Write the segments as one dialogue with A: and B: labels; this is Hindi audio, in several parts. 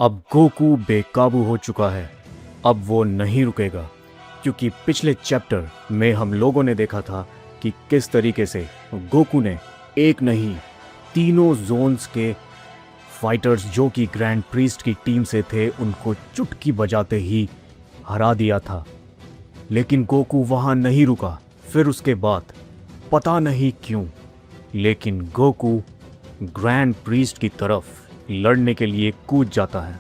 A: अब गोकू बेकाबू हो चुका है। अब वो नहीं रुकेगा, क्योंकि पिछले चैप्टर में हम लोगों ने देखा था कि किस तरीके से गोकू ने एक नहीं तीनों जोन्स के फाइटर्स जो कि ग्रैंड प्रीस्ट की टीम से थे उनको चुटकी बजाते ही हरा दिया था। लेकिन गोकू वहां नहीं रुका। फिर उसके बाद पता नहीं क्यों, लेकिन गोकू ग्रैंड प्रीस्ट की तरफ लड़ने के लिए कूद जाता है।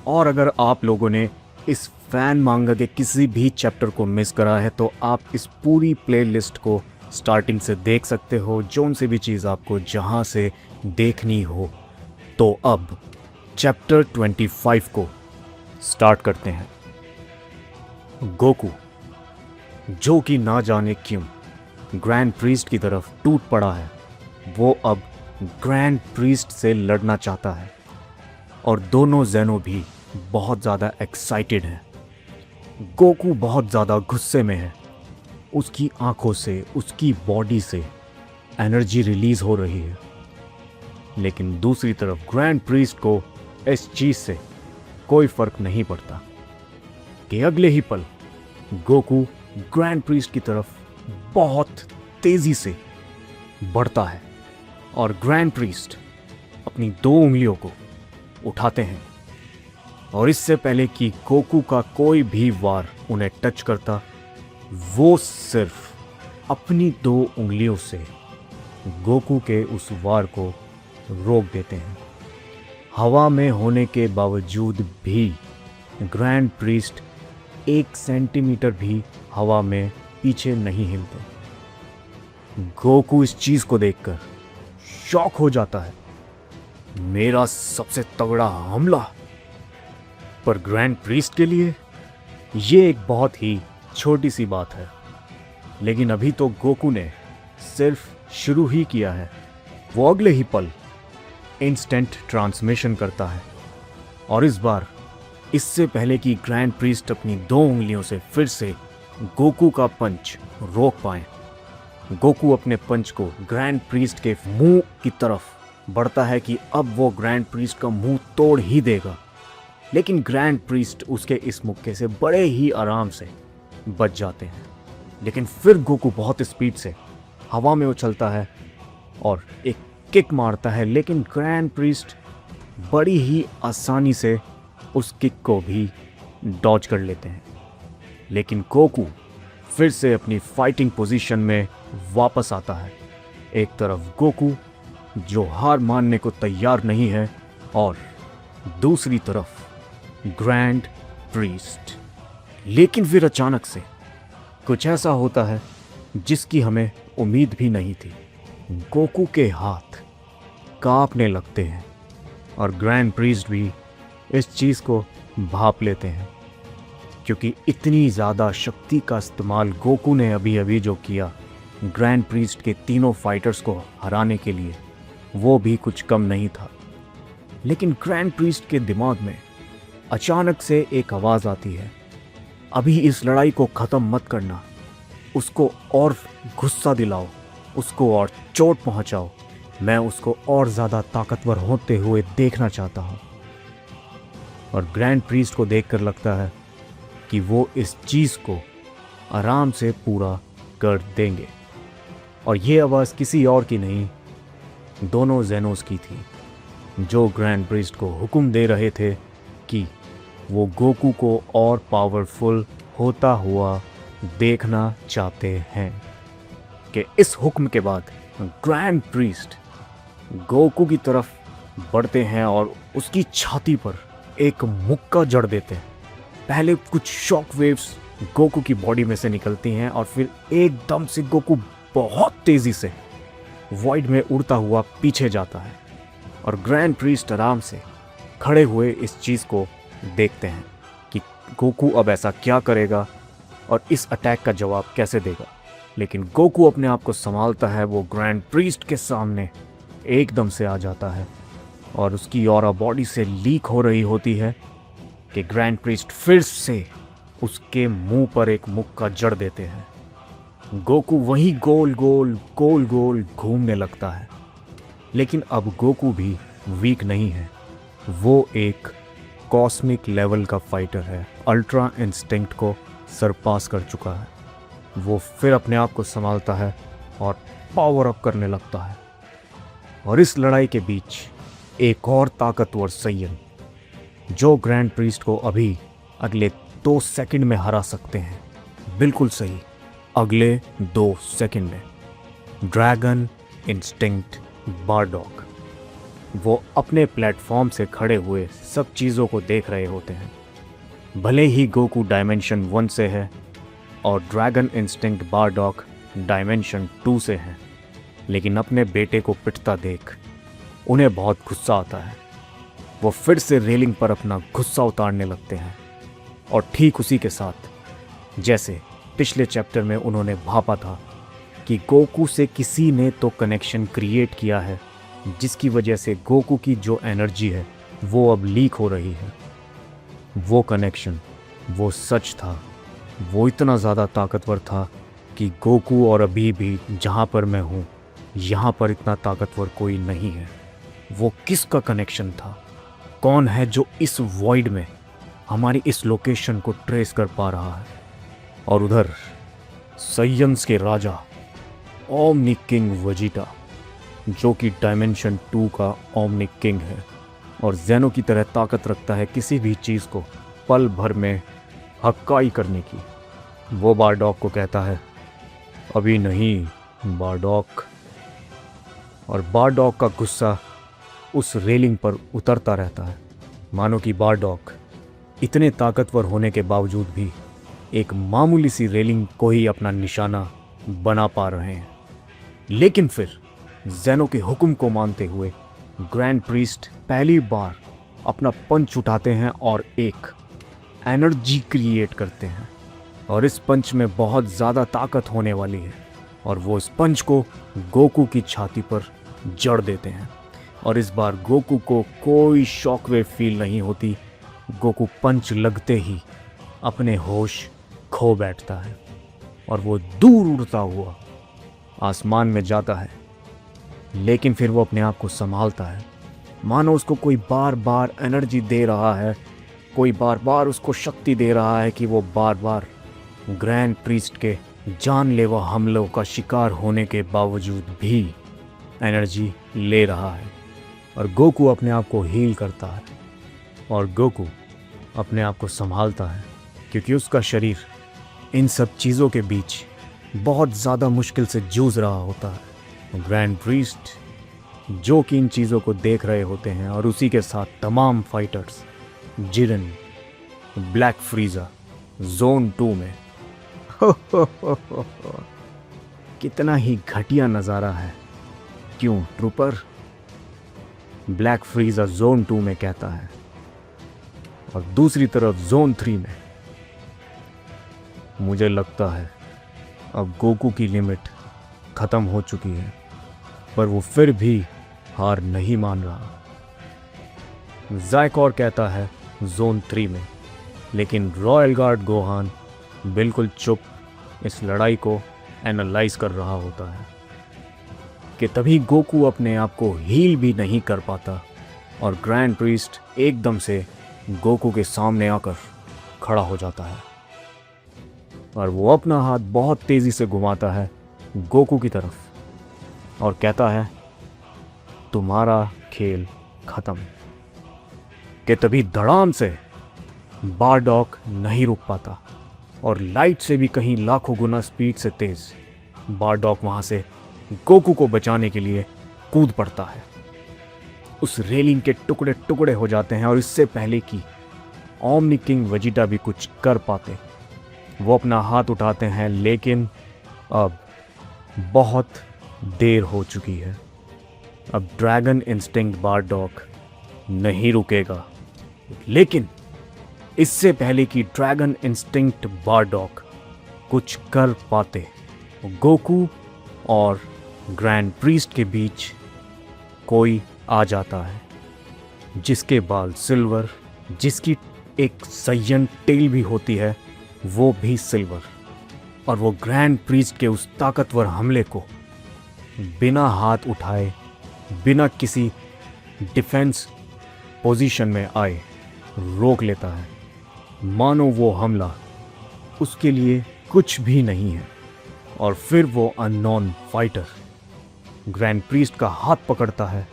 A: और अगर आप लोगों ने इस फैन मांगा के किसी भी चैप्टर को मिस करा है तो आप इस पूरी प्लेलिस्ट को स्टार्टिंग से देख सकते हो, जोन से भी चीज़ आपको जहां से देखनी हो। तो अब चैप्टर 25 को स्टार्ट करते हैं। गोकू, जो कि ना जाने क्यों ग्रैंड प्रीस्ट की तरफ टूट पड़ा है, वो अब ग्रैंड प्रीस्ट से लड़ना चाहता है। और दोनों ज़ेनो भी बहुत ज़्यादा एक्साइटेड हैं। गोकू बहुत ज़्यादा गुस्से में है। उसकी आंखों से, उसकी बॉडी से एनर्जी रिलीज हो रही है। लेकिन दूसरी तरफ ग्रैंड प्रीस्ट को इस चीज़ से कोई फर्क नहीं पड़ता कि अगले ही पल गोकू ग्रैंड प्रीस्ट की तरफ बहुत तेज़ी से बढ़ता है और ग्रैंड प्रीस्ट अपनी 2 उंगलियों को उठाते हैं। और इससे पहले कि गोकू का कोई भी वार उन्हें टच करता, वो सिर्फ अपनी 2 उंगलियों से गोकू के उस वार को रोक देते हैं। हवा में होने के बावजूद भी ग्रैंड प्रीस्ट 1 सेंटीमीटर भी हवा में पीछे नहीं हिलते। गोकू इस चीज़ को देखकर शॉक हो जाता है। मेरा सबसे तगड़ा हमला, पर ग्रैंड प्रीस्ट के लिए ये एक बहुत ही छोटी सी बात है। लेकिन अभी तो गोकू ने सिर्फ शुरू ही किया है। वो अगले ही पल इंस्टेंट ट्रांसमिशन करता है और इस बार इससे पहले कि ग्रैंड प्रीस्ट अपनी 2 उंगलियों से फिर से गोकू का पंच रोक पाए, गोकू अपने पंच को ग्रैंड प्रीस्ट के मुंह की तरफ बढ़ता है कि अब वो ग्रैंड प्रीस्ट का मुंह तोड़ ही देगा। लेकिन ग्रैंड प्रीस्ट उसके इस मुक्के से बड़े ही आराम से बच जाते हैं। लेकिन फिर गोकू बहुत स्पीड से हवा में उछलता है और एक किक मारता है, लेकिन ग्रैंड प्रीस्ट बड़ी ही आसानी से उस किक को भी डॉज कर लेते हैं। लेकिन गोकू फिर से अपनी फाइटिंग पोजीशन में वापस आता है। एक तरफ गोकू जो हार मानने को तैयार नहीं है और दूसरी तरफ ग्रैंड प्रीस्ट। लेकिन फिर अचानक से कुछ ऐसा होता है जिसकी हमें उम्मीद भी नहीं थी। गोकू के हाथ कांपने लगते हैं और ग्रैंड प्रीस्ट भी इस चीज़ को भांप लेते हैं, क्योंकि इतनी ज़्यादा शक्ति का इस्तेमाल गोकू ने अभी अभी जो किया ग्रैंड प्रीस्ट के तीनों फाइटर्स को हराने के लिए, वो भी कुछ कम नहीं था। लेकिन ग्रैंड प्रीस्ट के दिमाग में अचानक से एक आवाज़ आती है, अभी इस लड़ाई को ख़त्म मत करना, उसको और गुस्सा दिलाओ, उसको और चोट पहुंचाओ, मैं उसको और ज़्यादा ताकतवर होते हुए देखना चाहता हूँ। और ग्रैंड प्रीस्ट को देखकर लगता है कि वो इस चीज़ को आराम से पूरा कर देंगे। और ये आवाज़ किसी और की नहीं, दोनों ज़ेनोस की थी, जो ग्रैंड प्रीस्ट को हुक्म दे रहे थे कि वो गोकू को और पावरफुल होता हुआ देखना चाहते हैं। कि इस हुक्म के बाद ग्रैंड प्रीस्ट गोकू की तरफ बढ़ते हैं और उसकी छाती पर एक मुक्का जड़ देते हैं। पहले कुछ शॉक वेव्स गोकू की बॉडी में से निकलती हैं और फिर एकदम से गोकू बहुत तेज़ी से वॉइड में उड़ता हुआ पीछे जाता है। और ग्रैंड प्रीस्ट आराम से खड़े हुए इस चीज़ को देखते हैं कि गोकू अब ऐसा क्या करेगा और इस अटैक का जवाब कैसे देगा। लेकिन गोकू अपने आप को संभालता है। वो ग्रैंड प्रीस्ट के सामने एकदम से आ जाता है और उसकी ऑरा बॉडी से लीक हो रही होती है कि ग्रैंड प्रीस्ट फिर से उसके मुंह पर एक मुक्का जड़ देते हैं। गोकू वहीं गोल गोल घूमने लगता है। लेकिन अब गोकू भी वीक नहीं है, वो एक कॉस्मिक लेवल का फाइटर है, अल्ट्रा इंस्टिंक्ट को सरपास कर चुका है। वो फिर अपने आप को संभालता है और पावर अप करने लगता है। और इस लड़ाई के बीच एक और ताकतवर सैयन जो ग्रैंड प्रीस्ट को अभी अगले 2 सेकंड में हरा सकते हैं, बिल्कुल सही, अगले 2 सेकंड में, ड्रैगन इंस्टिंक्ट बारडॉक। वो अपने प्लेटफॉर्म से खड़े हुए सब चीज़ों को देख रहे होते हैं। भले ही गोकू डायमेंशन 1 से है और ड्रैगन इंस्टिंक्ट बारडॉक डायमेंशन 2 से है, लेकिन अपने बेटे को पिटता देख उन्हें बहुत गुस्सा आता है। वो फिर से रेलिंग पर अपना गुस्सा उतारने लगते हैं और ठीक उसी के साथ जैसे पिछले चैप्टर में उन्होंने भापा था कि गोकू से किसी ने तो कनेक्शन क्रिएट किया है, जिसकी वजह से गोकू की जो एनर्जी है वो अब लीक हो रही है। वो कनेक्शन, वो सच था, वो इतना ज़्यादा ताकतवर था कि गोकू और अभी भी जहाँ पर मैं हूँ यहाँ पर इतना ताकतवर कोई नहीं है। वो किसका कनेक्शन था? कौन है जो इस वॉइड में हमारी इस लोकेशन को ट्रेस कर पा रहा है? और उधर सैयन्स के राजा ओमनी किंग वेजिटा, जो कि डायमेंशन 2 का ओमनी किंग है और ज़ेनो की तरह ताकत रखता है किसी भी चीज़ को पल भर में हक्काई करने की। वो बारडॉक को कहता है, अभी नहीं बारडॉक। और बारडॉक का गुस्सा उस रेलिंग पर उतरता रहता है, मानो कि बारडॉक इतने ताकतवर होने के बावजूद भी एक मामूली सी रेलिंग को ही अपना निशाना बना पा रहे हैं। लेकिन फिर ज़ेनो के हुक्म को मानते हुए ग्रैंड प्रीस्ट पहली बार अपना पंच उठाते हैं और एक एनर्जी क्रिएट करते हैं और इस पंच में बहुत ज़्यादा ताकत होने वाली है और वो इस पंच को गोकू की छाती पर जड़ देते हैं। और इस बार गोकू को कोई शॉकवेव फील नहीं होती। गोकू पंच लगते ही अपने होश खो बैठता है और वो दूर उड़ता हुआ आसमान में जाता है। लेकिन फिर वो अपने आप को संभालता है, मानो उसको कोई बार बार एनर्जी दे रहा है, कोई बार बार उसको शक्ति दे रहा है कि वो बार बार ग्रैंड प्रीस्ट के जानलेवा हमलों का शिकार होने के बावजूद भी एनर्जी ले रहा है। और गोकू अपने आप को हील करता है और गोकू अपने आप को संभालता है, क्योंकि उसका शरीर इन सब चीज़ों के बीच बहुत ज़्यादा मुश्किल से जूझ रहा होता है। ग्रैंड प्रीस्ट जो कि इन चीज़ों को देख रहे होते हैं और उसी के साथ तमाम फाइटर्स जिरन, ब्लैक फ्रीज़ा जोन 2 में कितना ही घटिया नज़ारा है, क्यों ट्रूपर? ब्लैक फ्रीज़ा जोन 2 में कहता है। और दूसरी तरफ जोन 3 में मुझे लगता है अब गोकू की लिमिट ख़त्म हो चुकी है, पर वो फिर भी हार नहीं मान रहा। ज़ाइकोर कहता है जोन 3 में, लेकिन रॉयल गार्ड गोहान बिल्कुल चुप इस लड़ाई को एनालाइज कर रहा होता है कि तभी गोकू अपने आप को हील भी नहीं कर पाता और ग्रैंड प्रीस्ट एकदम से गोकू के सामने आकर खड़ा हो जाता है और वो अपना हाथ बहुत तेज़ी से घुमाता है गोकू की तरफ और कहता है, तुम्हारा खेल ख़त्म। कि तभी धड़ाम से बारडॉक नहीं रुक पाता और लाइट से भी कहीं लाखों गुना स्पीड से तेज़ बारडॉक वहाँ से गोकू को बचाने के लिए कूद पड़ता है। उस रेलिंग के टुकड़े टुकड़े हो जाते हैं और इससे पहले कि ओमनी किंग वेजिटा भी कुछ कर पाते वो अपना हाथ उठाते हैं, लेकिन अब बहुत देर हो चुकी है। अब ड्रैगन इंस्टिंक्ट बारडॉक नहीं रुकेगा। लेकिन इससे पहले कि ड्रैगन इंस्टिंक्ट बारडॉक कुछ कर पाते, गोकू और ग्रैंड प्रीस्ट के बीच कोई आ जाता है जिसके बाल सिल्वर, जिसकी एक सैयन टेल भी होती है, वो भी सिल्वर, और वो ग्रैंड प्रीस्ट के उस ताकतवर हमले को बिना हाथ उठाए, बिना किसी डिफेंस पोजीशन में आए रोक लेता है, मानो वो हमला उसके लिए कुछ भी नहीं है। और फिर वो अननोन फाइटर ग्रैंड प्रीस्ट का हाथ पकड़ता है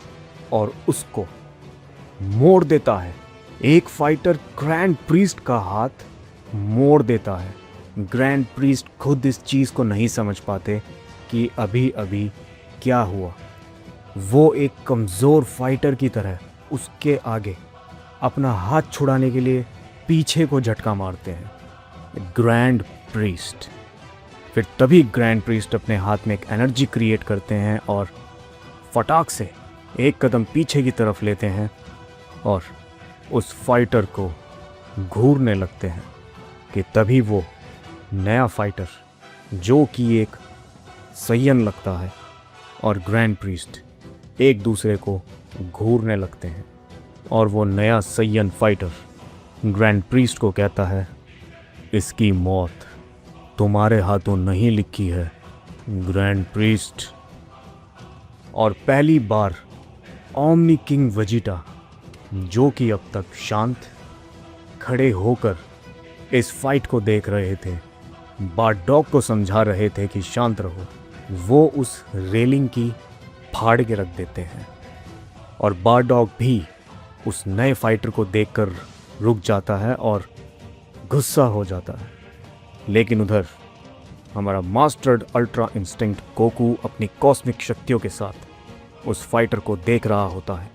A: और उसको मोड़ देता है। एक फाइटर ग्रैंड प्रीस्ट का हाथ मोड़ देता है। ग्रैंड प्रीस्ट खुद इस चीज़ को नहीं समझ पाते कि अभी अभी क्या हुआ। वो एक कमज़ोर फाइटर की तरह उसके आगे अपना हाथ छुड़ाने के लिए पीछे को झटका मारते हैं ग्रैंड प्रीस्ट। फिर तभी ग्रैंड प्रीस्ट अपने हाथ में एक एनर्जी क्रिएट करते हैं और फटाक से एक कदम पीछे की तरफ लेते हैं और उस फाइटर को घूरने लगते हैं कि तभी वो नया फाइटर जो कि एक सय्यन लगता है और ग्रैंड प्रीस्ट एक दूसरे को घूरने लगते हैं। और वो नया सय्यन फाइटर ग्रैंड प्रीस्ट को कहता है, इसकी मौत तुम्हारे हाथों नहीं लिखी है ग्रैंड प्रीस्ट। और पहली बार ओमनी किंग वेजिटा, जो कि अब तक शांत खड़े होकर इस फाइट को देख रहे थे, बारडॉग को समझा रहे थे कि शांत रहो, वो उस रेलिंग की फाड़ के रख देते हैं। और बारडॉग भी उस नए फाइटर को देखकर रुक जाता है और गुस्सा हो जाता है। लेकिन उधर हमारा मास्टर्ड अल्ट्रा इंस्टिंक्ट गोकू अपनी कॉस्मिक शक्तियों के साथ उस फाइटर को देख रहा होता है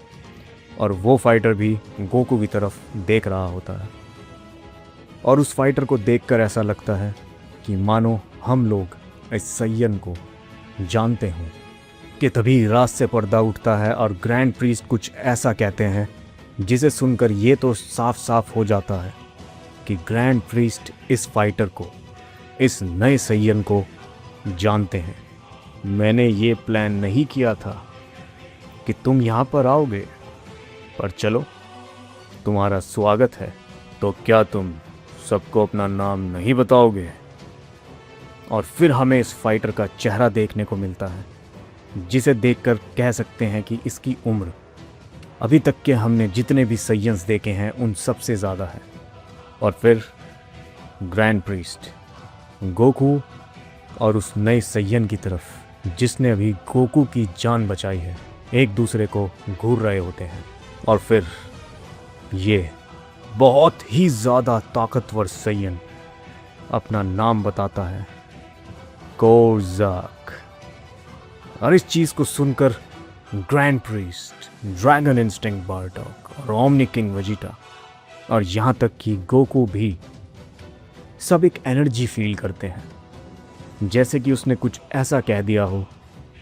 A: और वो फाइटर भी गोकू की तरफ देख रहा होता है। और उस फाइटर को देखकर ऐसा लगता है कि मानो हम लोग इस सय्यन को जानते हों। कि तभी रात से पर्दा उठता है और ग्रैंड प्रीस्ट कुछ ऐसा कहते हैं जिसे सुनकर ये तो साफ साफ हो जाता है कि ग्रैंड प्रीस्ट इस फाइटर को, इस नए सय्यन को जानते हैं। मैंने ये प्लान नहीं किया था कि तुम यहाँ पर आओगे, पर चलो तुम्हारा स्वागत है। तो क्या तुम सबको अपना नाम नहीं बताओगे? और फिर हमें इस फाइटर का चेहरा देखने को मिलता है जिसे देखकर कह सकते हैं कि इसकी उम्र अभी तक के हमने जितने भी सय्यन्स देखे हैं उन सबसे ज़्यादा है। और फिर ग्रैंड प्रीस्ट गोकू और उस नए सय्यन की तरफ जिसने अभी गोकू की जान बचाई है एक दूसरे को घूर रहे होते हैं। और फिर ये बहुत ही ज़्यादा ताकतवर सय्यन अपना नाम बताता है, कोर्ज़ाक। और इस चीज़ को सुनकर ग्रैंड प्रीस्ट, ड्रैगन इंस्टिंक्ट बारडॉग और ओमनी किंग वेजिटा और यहाँ तक कि गोकू भी सब एक एनर्जी फील करते हैं, जैसे कि उसने कुछ ऐसा कह दिया हो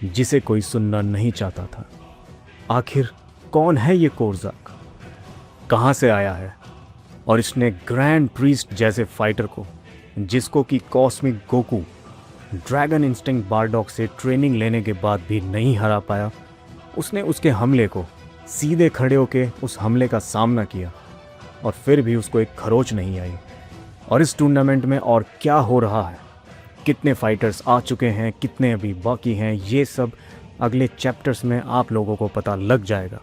A: जिसे कोई सुनना नहीं चाहता था। आखिर कौन है ये कोर्ज़ाक, कहाँ से आया है? और इसने ग्रैंड प्रीस्ट जैसे फाइटर को, जिसको कि कॉस्मिक गोकू ड्रैगन इंस्टिंक्ट बारडॉग से ट्रेनिंग लेने के बाद भी नहीं हरा पाया, उसने उसके हमले को सीधे खड़े होकर उस हमले का सामना किया और फिर भी उसको एक खरोच नहीं आई। और इस टूर्नामेंट में और क्या हो रहा है, कितने फाइटर्स आ चुके हैं, कितने अभी बाकी हैं, ये सब अगले चैप्टर्स में आप लोगों को पता लग जाएगा।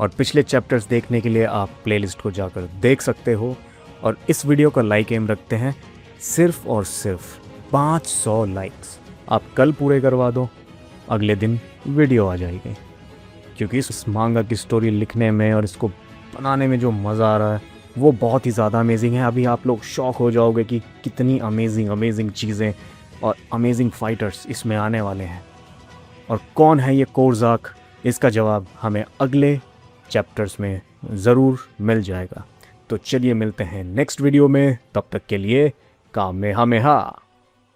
A: और पिछले चैप्टर्स देखने के लिए आप प्लेलिस्ट को जाकर देख सकते हो। और इस वीडियो का लाइक एम रखते हैं सिर्फ और सिर्फ 500 लाइक्स। आप कल पूरे करवा दो, अगले दिन वीडियो आ जाएगी। क्योंकि इस मांगा की स्टोरी लिखने में और इसको बनाने में जो मज़ा आ रहा है वो बहुत ही ज़्यादा अमेजिंग है। अभी आप लोग शॉक हो जाओगे कि कितनी अमेजिंग चीज़ें और अमेजिंग फाइटर्स इसमें आने वाले हैं। और कौन है ये कोर्ज़ाक, इसका जवाब हमें अगले चैप्टर्स में ज़रूर मिल जाएगा। तो चलिए मिलते हैं नेक्स्ट वीडियो में, तब तक के लिए कामेहामेहा।